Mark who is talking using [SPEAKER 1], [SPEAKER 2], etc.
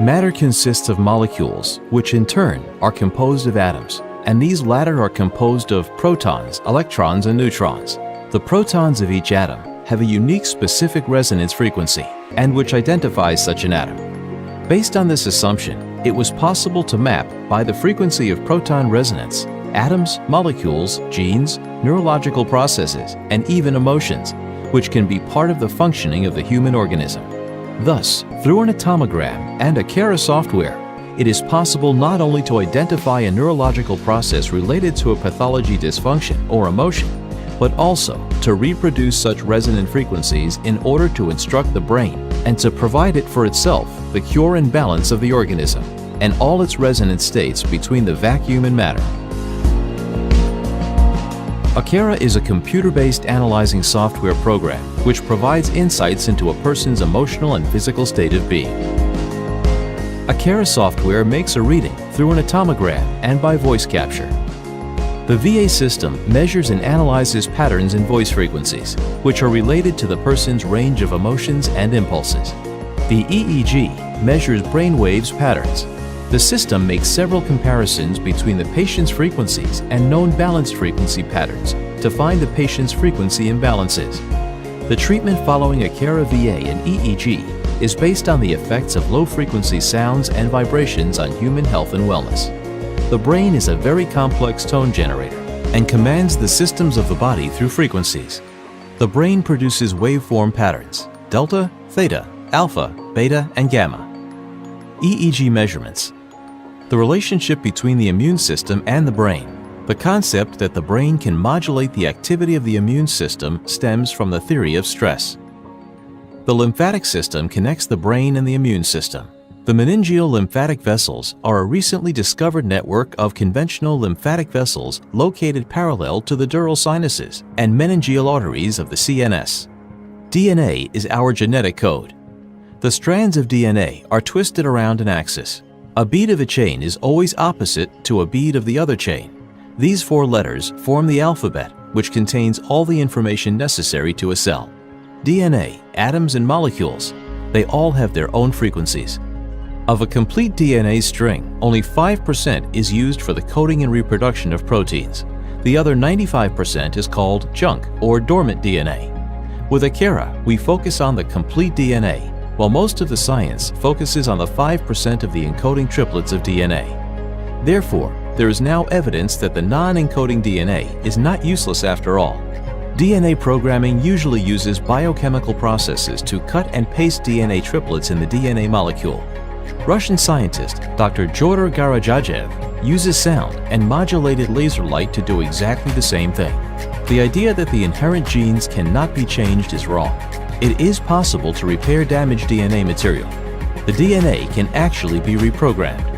[SPEAKER 1] Matter consists of molecules, which in turn are composed of atoms, and these latter are composed of protons, electrons, and neutrons. The protons of each atom have a unique specific resonance frequency, and which identifies such an atom. Based on this assumption, it was possible to map, by the frequency of proton resonance, atoms, molecules, genes, neurological processes, and even emotions, which can be part of the functioning of the human organism. Thus, through an atomogram and Aquera software, it is possible not only to identify a neurological process related to a pathology dysfunction or emotion, but also to reproduce such resonant frequencies in order to instruct the brain and to provide it for itself the cure and balance of the organism and all its resonant states between the vacuum and matter. Aquera is a computer-based analyzing software program which provides insights into a person's emotional and physical state of being. Aquera software makes a reading through an atomogram and by voice capture. The VA system measures and analyzes patterns in voice frequencies, which are related to the person's range of emotions and impulses. The EEG measures brain waves patterns. The system makes several comparisons between the patient's frequencies and known balanced frequency patterns to find the patient's frequency imbalances. The treatment following Aquera VA and EEG is based on the effects of low-frequency sounds and vibrations on human health and wellness. The brain is a very complex tone generator and commands the systems of the body through frequencies. The brain produces waveform patterns: delta, theta, alpha, beta, and gamma. EEG measurements. The relationship between the immune system and the brain. The concept that the brain can modulate the activity of the immune system stems from the theory of stress. The lymphatic system connects the brain and the immune system. The meningeal lymphatic vessels are a recently discovered network of conventional lymphatic vessels located parallel to the dural sinuses and meningeal arteries of the CNS. DNA is our genetic code. The strands of DNA are twisted around an axis. A bead of a chain is always opposite to a bead of the other chain. These 4 letters form the alphabet, which contains all the information necessary to a cell. DNA, atoms, and molecules, they all have their own frequencies. Of a complete DNA string, only 5% is used for the coding and reproduction of proteins. The other 95% is called junk or dormant DNA. With Aquera, we focus on the complete DNA, while most of the science focuses on the 5% of the encoding triplets of DNA. Therefore, there is now evidence that the non-encoding DNA is not useless after all. DNA programming usually uses biochemical processes to cut and paste DNA triplets in the DNA molecule. Russian scientist Dr. Jodor Garajajev uses sound and modulated laser light to do exactly the same thing. The idea that the inherent genes cannot be changed is wrong. It is possible to repair damaged DNA material. The DNA can actually be reprogrammed.